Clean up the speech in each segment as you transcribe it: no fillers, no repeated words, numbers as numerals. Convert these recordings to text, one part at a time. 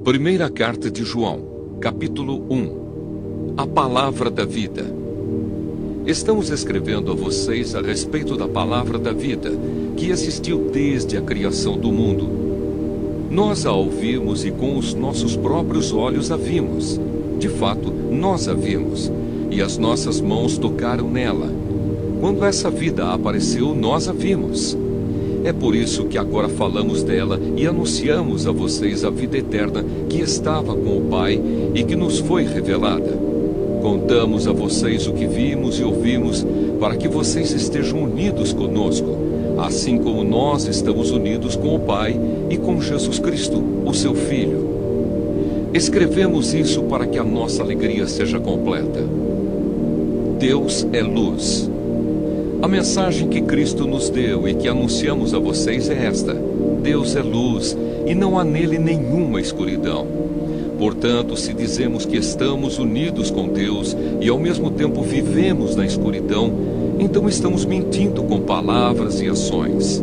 Primeira carta de João, capítulo 1. A palavra da vida. Estamos escrevendo a vocês a respeito da palavra da vida, que existiu desde a criação do mundo. Nós a ouvimos e com os nossos próprios olhos a vimos. De fato, nós a vimos, e as nossas mãos tocaram nela. Quando essa vida apareceu, nós a vimos. É por isso que agora falamos dela e anunciamos a vocês a vida eterna que estava com o Pai e que nos foi revelada. Contamos a vocês o que vimos e ouvimos, para que vocês estejam unidos conosco, assim como nós estamos unidos com o Pai e com Jesus Cristo, o seu Filho. Escrevemos isso para que a nossa alegria seja completa. Deus é luz. A mensagem que Cristo nos deu e que anunciamos a vocês é esta: Deus é luz e não há nele nenhuma escuridão. Portanto, se dizemos que estamos unidos com Deus e ao mesmo tempo vivemos na escuridão, então estamos mentindo com palavras e ações.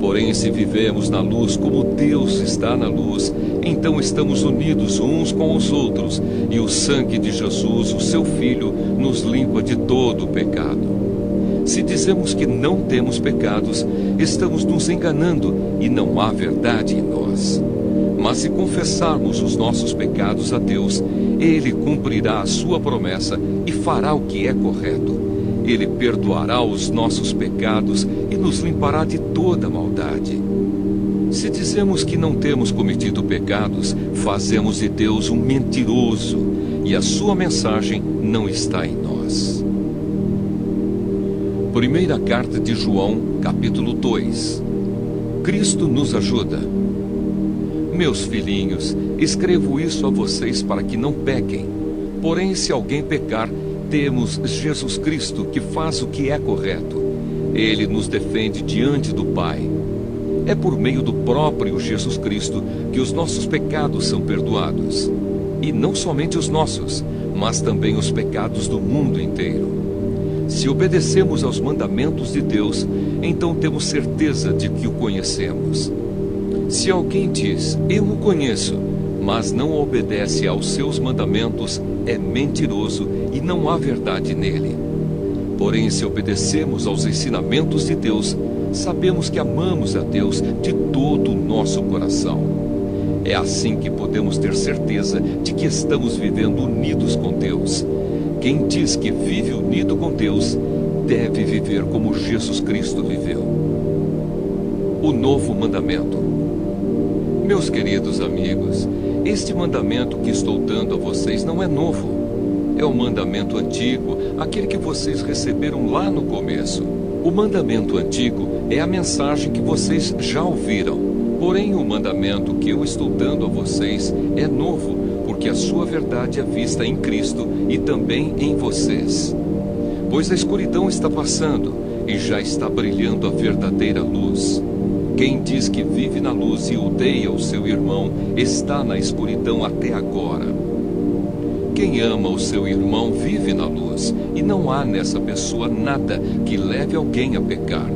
Porém, se vivemos na luz como Deus está na luz, então estamos unidos uns com os outros, e o sangue de Jesus, o seu Filho, nos limpa de todo o pecado. Se dizemos que não temos pecados, estamos nos enganando e não há verdade em nós. Mas se confessarmos os nossos pecados a Deus, Ele cumprirá a sua promessa e fará o que é correto. Ele perdoará os nossos pecados e nos limpará de toda maldade. Se dizemos que não temos cometido pecados, fazemos de Deus um mentiroso, e a sua mensagem não está em nós. Primeira carta de João, capítulo 2. Cristo nos ajuda. Meus filhinhos, escrevo isso a vocês para que não pequem. Porém, se alguém pecar, temos Jesus Cristo, que faz o que é correto. Ele nos defende diante do Pai. É por meio do próprio Jesus Cristo que os nossos pecados são perdoados. E não somente os nossos, mas também os pecados do mundo inteiro. Se obedecemos aos mandamentos de Deus, então temos certeza de que o conhecemos. Se alguém diz, eu o conheço, mas não obedece aos seus mandamentos, é mentiroso e não há verdade nele. Porém, se obedecemos aos ensinamentos de Deus, sabemos que amamos a Deus de todo o nosso coração. É assim que podemos ter certeza de que estamos vivendo unidos com Deus. Quem diz que vive unido com Deus, deve viver como Jesus Cristo viveu. O novo mandamento. Meus queridos amigos, este mandamento que estou dando a vocês não é novo. É o mandamento antigo, aquele que vocês receberam lá no começo. O mandamento antigo é a mensagem que vocês já ouviram. Porém, o mandamento que eu estou dando a vocês é novo, porque a sua verdade é vista em Cristo e também em vocês. Pois a escuridão está passando e já está brilhando a verdadeira luz. Quem diz que vive na luz e odeia o seu irmão está na escuridão até agora. Quem ama o seu irmão vive na luz, e não há nessa pessoa nada que leve alguém a pecar.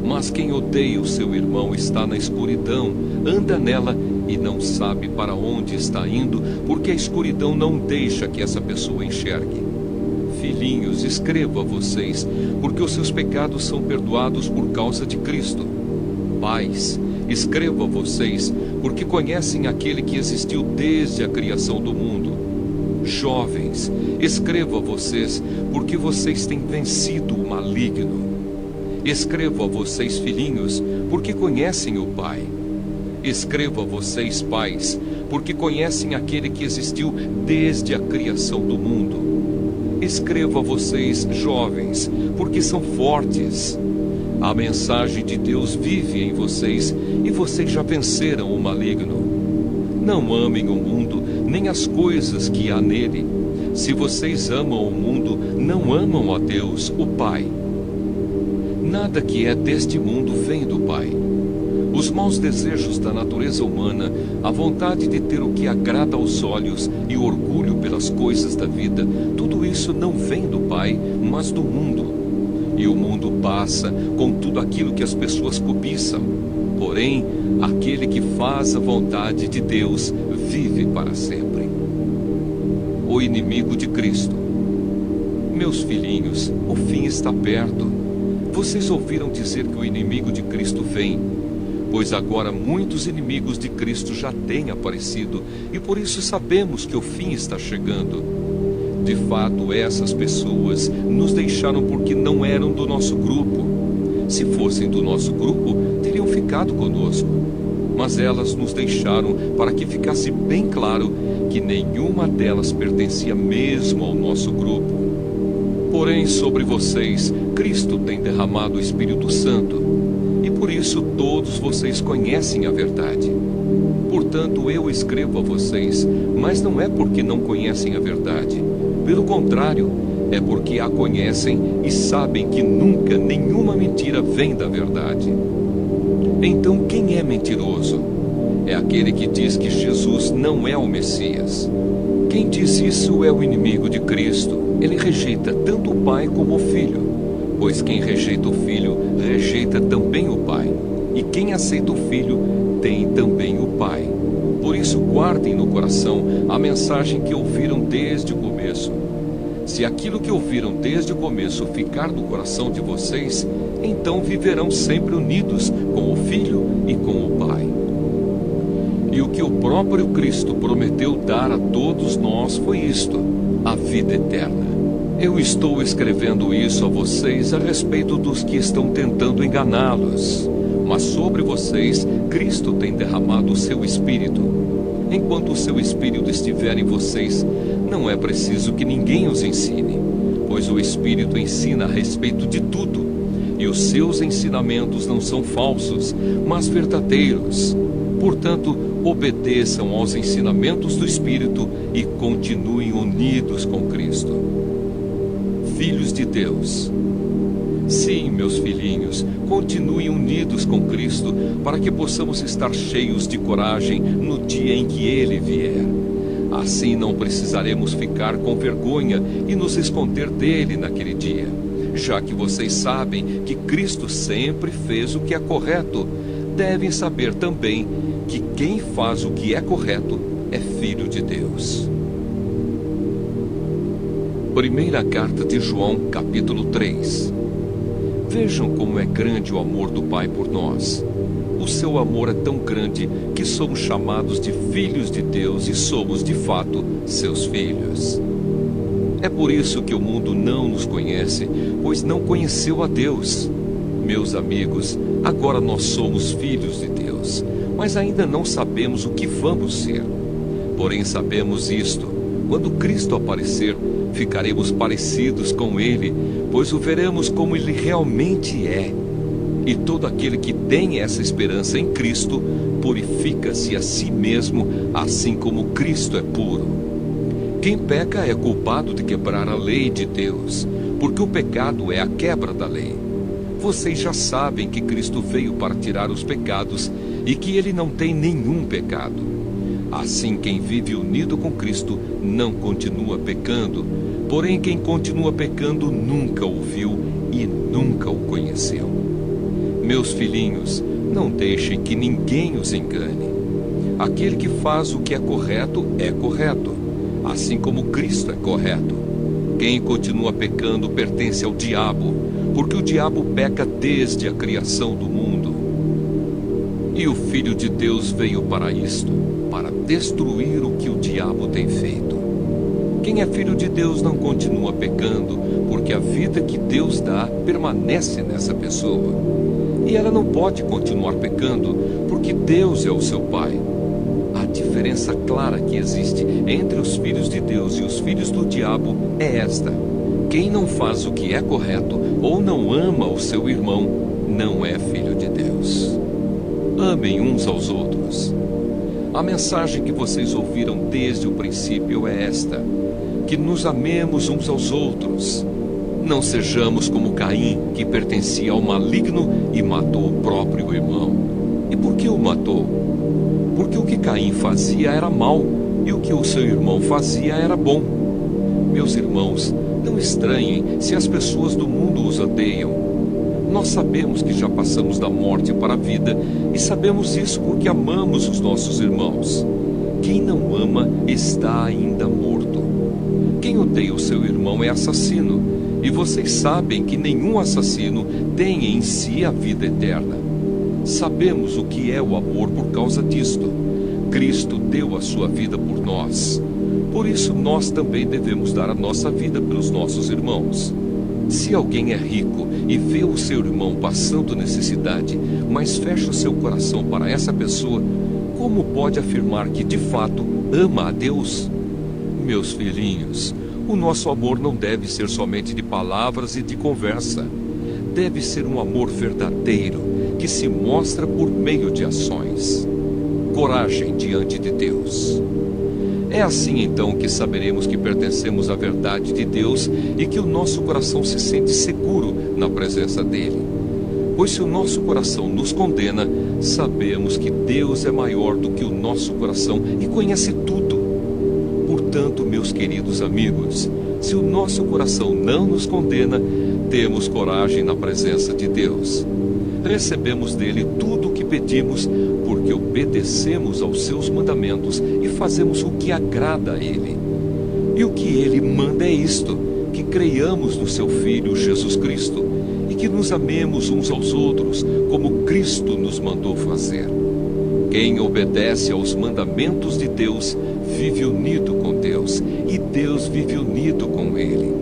Mas quem odeia o seu irmão está na escuridão, anda nela e não sabe para onde está indo, porque a escuridão não deixa que essa pessoa enxergue. Filhinhos, escrevo a vocês, porque os seus pecados são perdoados por causa de Cristo. Pais, escrevo a vocês, porque conhecem aquele que existiu desde a criação do mundo. Jovens, escrevo a vocês, porque vocês têm vencido o maligno. Escrevo a vocês, filhinhos, porque conhecem o Pai. Escrevo a vocês, pais, porque conhecem aquele que existiu desde a criação do mundo. Escrevo a vocês, jovens, porque são fortes. A mensagem de Deus vive em vocês e vocês já venceram o maligno. Não amem o mundo, nem as coisas que há nele. Se vocês amam o mundo, não amam a Deus, o Pai. Nada que é deste mundo vem do Pai. Os maus desejos da natureza humana, a vontade de ter o que agrada aos olhos e o orgulho pelas coisas da vida, tudo isso não vem do Pai, mas do mundo. E o mundo passa com tudo aquilo que as pessoas cobiçam. Porém, aquele que faz a vontade de Deus vive para sempre. O inimigo de Cristo. Meus filhinhos, o fim está perto. Vocês ouviram dizer que o inimigo de Cristo vem, pois agora muitos inimigos de Cristo já têm aparecido, e por isso sabemos que o fim está chegando. De fato, essas pessoas nos deixaram porque não eram do nosso grupo. Se fossem do nosso grupo, teriam ficado conosco. Mas elas nos deixaram para que ficasse bem claro que nenhuma delas pertencia mesmo ao nosso grupo. Porém, sobre vocês, Cristo tem derramado o Espírito Santo, e por isso todos vocês conhecem a verdade. Portanto, eu escrevo a vocês, mas não é porque não conhecem a verdade. Pelo contrário, é porque a conhecem e sabem que nunca nenhuma mentira vem da verdade. Então, quem é mentiroso? É aquele que diz que Jesus não é o Messias. Quem diz isso é o inimigo de Cristo. Ele rejeita tanto o Pai como o Filho, pois quem rejeita o Filho, rejeita também o Pai. E quem aceita o Filho, tem também o Pai. Por isso, guardem no coração a mensagem que ouviram desde o começo. Se aquilo que ouviram desde o começo ficar no coração de vocês, então viverão sempre unidos com o Filho e com o Pai. E o que o próprio Cristo prometeu dar a todos nós foi isto: a vida eterna. Eu estou escrevendo isso a vocês a respeito dos que estão tentando enganá-los. Mas sobre vocês, Cristo tem derramado o seu Espírito. Enquanto o seu Espírito estiver em vocês, não é preciso que ninguém os ensine, pois o Espírito ensina a respeito de tudo, e os seus ensinamentos não são falsos, mas verdadeiros. Portanto, obedeçam aos ensinamentos do Espírito e continuem unidos com Cristo. Filhos de Deus. Sim, meus filhinhos, continuem unidos com Cristo, para que possamos estar cheios de coragem no dia em que Ele vier. Assim não precisaremos ficar com vergonha e nos esconder dele naquele dia, já que vocês sabem que Cristo sempre fez o que é correto. Devem saber também que quem faz o que é correto é filho de Deus. Primeira carta de João, capítulo 3. Vejam como é grande o amor do Pai por nós. O seu amor é tão grande que somos chamados de filhos de Deus e somos, de fato, seus filhos. É por isso que o mundo não nos conhece, pois não conheceu a Deus. Meus amigos, agora nós somos filhos de Deus, mas ainda não sabemos o que vamos ser. Porém sabemos isto: quando Cristo aparecer, ficaremos parecidos com Ele, pois o veremos como Ele realmente é. E todo aquele que tem essa esperança em Cristo, purifica-se a si mesmo, assim como Cristo é puro. Quem peca é culpado de quebrar a lei de Deus, porque o pecado é a quebra da lei. Vocês já sabem que Cristo veio para tirar os pecados e que Ele não tem nenhum pecado. Assim, quem vive unido com Cristo não continua pecando, porém quem continua pecando nunca o viu e nunca o conheceu. Meus filhinhos, não deixem que ninguém os engane. Aquele que faz o que é correto, assim como Cristo é correto. Quem continua pecando pertence ao diabo, porque o diabo peca desde a criação do mundo. E o Filho de Deus veio para isto, para destruir o que o diabo tem feito. Quem é filho de Deus não continua pecando, porque a vida que Deus dá permanece nessa pessoa. E ela não pode continuar pecando, porque Deus é o seu Pai. A diferença clara que existe entre os filhos de Deus e os filhos do diabo é esta: quem não faz o que é correto ou não ama o seu irmão, não é filho de Deus. Amem uns aos outros. A mensagem que vocês ouviram desde o princípio é esta: que nos amemos uns aos outros. Não sejamos como Caim, que pertencia ao maligno e matou o próprio irmão. E por que o matou? Porque o que Caim fazia era mal, e o que o seu irmão fazia era bom. Meus irmãos, Não estranhem se as pessoas do mundo os odeiam. Nós sabemos que já passamos da morte para a vida e sabemos isso porque amamos os nossos irmãos. Quem não ama está ainda morto. Quem odeia o seu irmão é assassino, e vocês sabem que nenhum assassino tem em si a vida eterna. Sabemos o que é o amor por causa disto. Cristo deu a sua vida por nós. Por isso nós também devemos dar a nossa vida pelos nossos irmãos. Se alguém é rico e vê o seu irmão passando necessidade, mas fecha o seu coração para essa pessoa, como pode afirmar que de fato ama a Deus? Meus filhinhos, o nosso amor não deve ser somente de palavras e de conversa. Deve ser um amor verdadeiro, que se mostra por meio de ações. Coragem diante de Deus. É assim então que saberemos que pertencemos à verdade de Deus e que o nosso coração se sente seguro na presença dele. Pois se o nosso coração nos condena, sabemos que Deus é maior do que o nosso coração e conhece tudo. Portanto, meus queridos amigos, se o nosso coração não nos condena, temos coragem na presença de Deus. Recebemos dele tudo o que pedimos, porque obedecemos aos seus mandamentos e fazemos o que agrada a ele. E o que ele manda é isto: que creiamos no seu Filho Jesus Cristo e que nos amemos uns aos outros, como Cristo nos mandou fazer. Quem obedece aos mandamentos de Deus vive unido com Deus, e Deus vive unido com ele.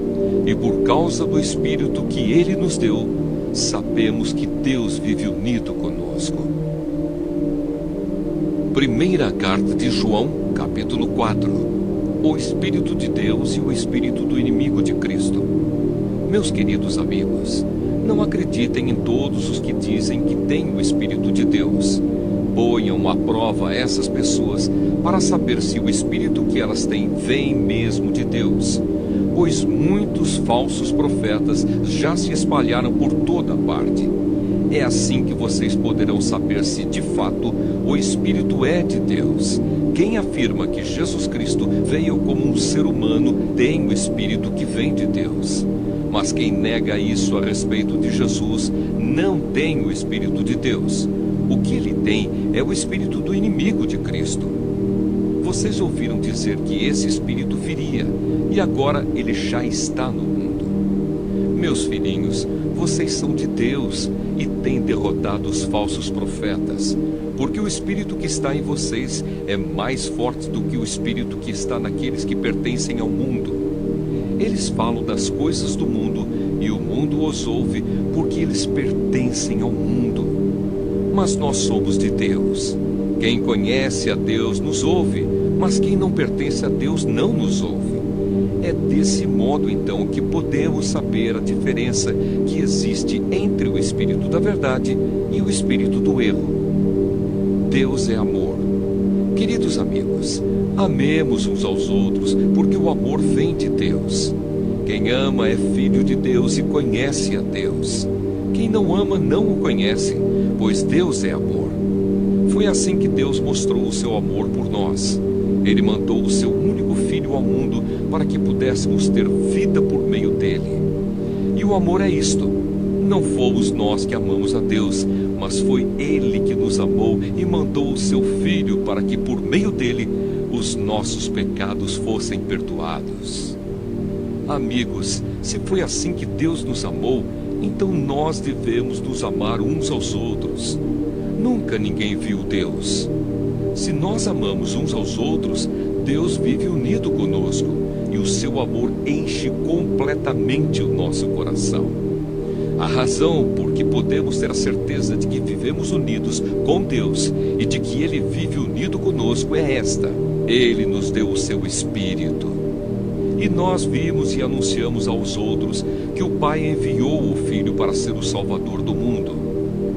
E por causa do Espírito que ele nos deu, sabemos que Deus vive unido conosco. Primeira carta de João, capítulo 4. O Espírito de Deus e o Espírito do inimigo de Cristo. Meus queridos amigos, não acreditem em todos os que dizem que têm o Espírito de Deus. Ponham à prova essas pessoas para saber se o Espírito que elas têm vem mesmo de Deus. Pois muitos falsos profetas já se espalharam por toda parte. É assim que vocês poderão saber se de fato o Espírito é de Deus. Quem afirma que Jesus Cristo veio como um ser humano tem o Espírito que vem de Deus. Mas quem nega isso a respeito de Jesus não tem o Espírito de Deus. O que ele tem é o Espírito do inimigo de Cristo. Vocês ouviram dizer que esse Espírito viria, e agora ele já está no mundo. Meus filhinhos, vocês são de Deus e têm derrotado os falsos profetas, porque o Espírito que está em vocês é mais forte do que o Espírito que está naqueles que pertencem ao mundo. Eles falam das coisas do mundo e o mundo os ouve porque eles pertencem ao mundo. Mas nós somos de Deus. Quem conhece a Deus nos ouve, mas quem não pertence a Deus não nos ouve. É desse modo, então, que podemos saber a diferença que existe entre o Espírito da verdade e o Espírito do erro. Deus é amor. Queridos amigos, amemos uns aos outros, porque o amor vem de Deus. Quem ama é filho de Deus e conhece a Deus. Quem não ama não o conhece, pois Deus é amor. Foi assim que Deus mostrou o seu amor por nós. Ele mandou o seu único Filho ao mundo para que pudéssemos ter vida por meio dele. E o amor é isto: não fomos nós que amamos a Deus, mas foi ele que nos amou e mandou o seu Filho para que por meio dele os nossos pecados fossem perdoados. Amigos, se foi assim que Deus nos amou, então nós devemos nos amar uns aos outros. Nunca ninguém viu Deus. Se nós amamos uns aos outros, Deus vive unido conosco, e o seu amor enche completamente o nosso coração. A razão por que podemos ter a certeza de que vivemos unidos com Deus e de que Ele vive unido conosco é esta: Ele nos deu o seu Espírito. E nós vimos e anunciamos aos outros que o Pai enviou o Filho para ser o Salvador do mundo.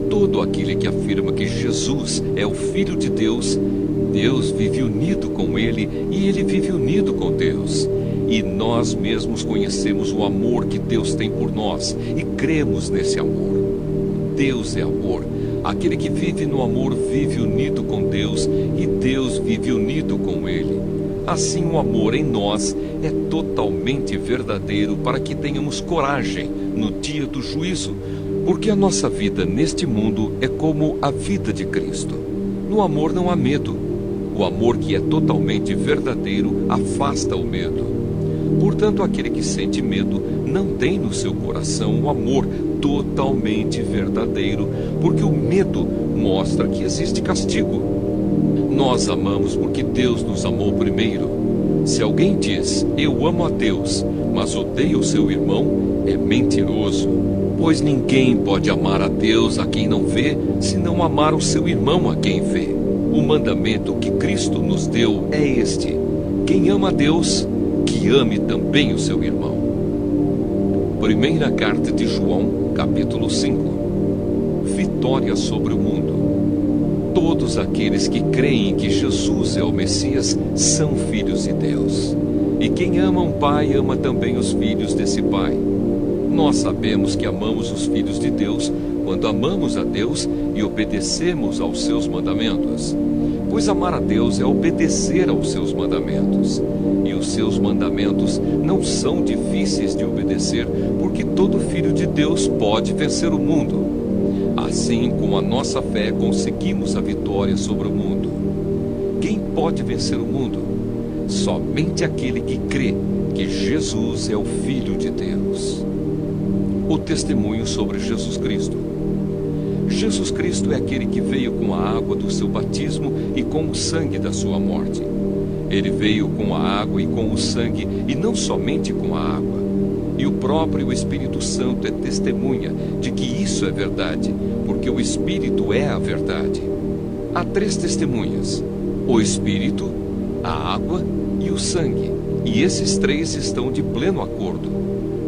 Todo aquele que afirma que Jesus é o Filho de Deus, Deus vive unido com ele e ele vive unido com Deus. E nós mesmos conhecemos o amor que Deus tem por nós e cremos nesse amor. Deus é amor. Aquele que vive no amor vive unido com Deus e Deus vive unido com ele. Assim, o amor em nós é totalmente verdadeiro, para que tenhamos coragem no dia do juízo, porque a nossa vida neste mundo é como a vida de Cristo. No amor não há medo. O amor que é totalmente verdadeiro afasta o medo. Portanto, aquele que sente medo não tem no seu coração um amor totalmente verdadeiro, porque o medo mostra que existe castigo. Nós amamos porque Deus nos amou primeiro. Se alguém diz, eu amo a Deus, mas odeia o seu irmão, é mentiroso. Pois ninguém pode amar a Deus a quem não vê, se não amar o seu irmão a quem vê. O mandamento que Cristo nos deu é este: quem ama a Deus, que ame também o seu irmão. Primeira carta de João, capítulo 5. Vitória sobre o mundo. Todos aqueles que creem que Jesus é o Messias são filhos de Deus. E quem ama um pai ama também os filhos desse pai. Nós sabemos que amamos os filhos de Deus quando amamos a Deus e obedecemos aos seus mandamentos. Pois amar a Deus é obedecer aos seus mandamentos. E os seus mandamentos não são difíceis de obedecer, porque todo filho de Deus pode vencer o mundo. Assim, com a nossa fé, conseguimos a vitória sobre o mundo. Quem pode vencer o mundo? Somente aquele que crê que Jesus é o Filho de Deus. O testemunho sobre Jesus Cristo. Jesus Cristo é aquele que veio com a água do seu batismo e com o sangue da sua morte. Ele veio com a água e com o sangue, e não somente com a água. E o próprio Espírito Santo é testemunha de que isso é verdade, porque o Espírito é a verdade. Há 3 testemunhas: o Espírito, a água e o sangue, e esses 3 estão de pleno acordo.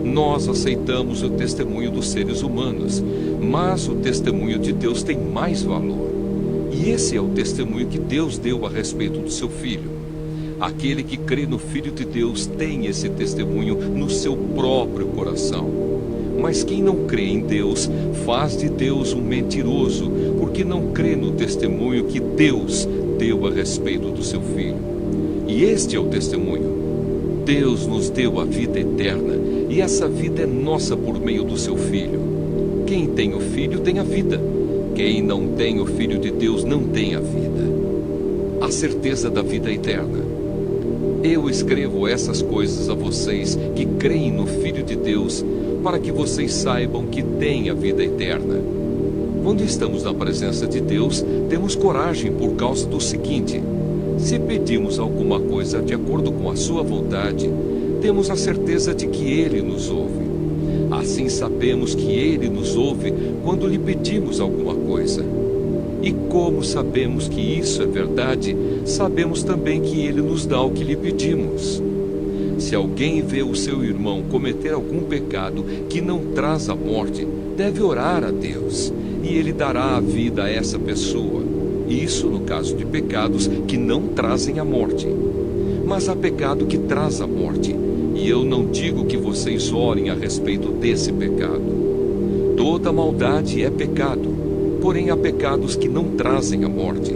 Nós aceitamos o testemunho dos seres humanos, mas o testemunho de Deus tem mais valor. E esse é o testemunho que Deus deu a respeito do seu Filho. Aquele que crê no Filho de Deus tem esse testemunho no seu próprio coração. Mas quem não crê em Deus faz de Deus um mentiroso, porque não crê no testemunho que Deus deu a respeito do seu Filho. E este é o testemunho: Deus nos deu a vida eterna, e essa vida é nossa por meio do seu Filho. Quem tem o Filho tem a vida. Quem não tem o Filho de Deus não tem a vida. A certeza da vida eterna. Eu escrevo essas coisas a vocês que creem no Filho de Deus, para que vocês saibam que têm a vida eterna. Quando estamos na presença de Deus, temos coragem por causa do seguinte: se pedimos alguma coisa de acordo com a sua vontade, temos a certeza de que Ele nos ouve. Assim sabemos que Ele nos ouve quando lhe pedimos alguma coisa. E como sabemos que isso é verdade, sabemos também que Ele nos dá o que lhe pedimos. Se alguém vê o seu irmão cometer algum pecado que não traz a morte, deve orar a Deus, e Ele dará a vida a essa pessoa. Isso no caso de pecados que não trazem a morte. Mas há pecado que traz a morte, e eu não digo que vocês orem a respeito desse pecado. Toda maldade é pecado, porém há pecados que não trazem a morte.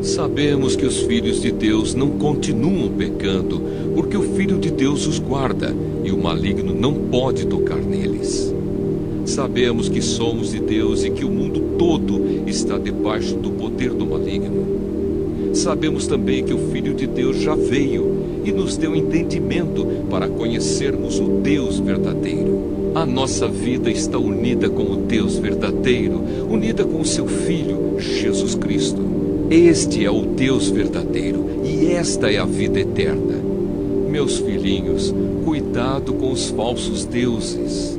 Sabemos que os filhos de Deus não continuam pecando, porque o Filho de Deus os guarda, e o maligno não pode tocar neles. Sabemos que somos de Deus e que o mundo todo está debaixo do poder do maligno. Sabemos também que o Filho de Deus já veio e nos deu entendimento para conhecermos o Deus verdadeiro. A nossa vida está unida com o Deus verdadeiro, unida com o seu Filho, Jesus Cristo. Este é o Deus verdadeiro, e esta é a vida eterna. Meus filhinhos, cuidado com os falsos deuses.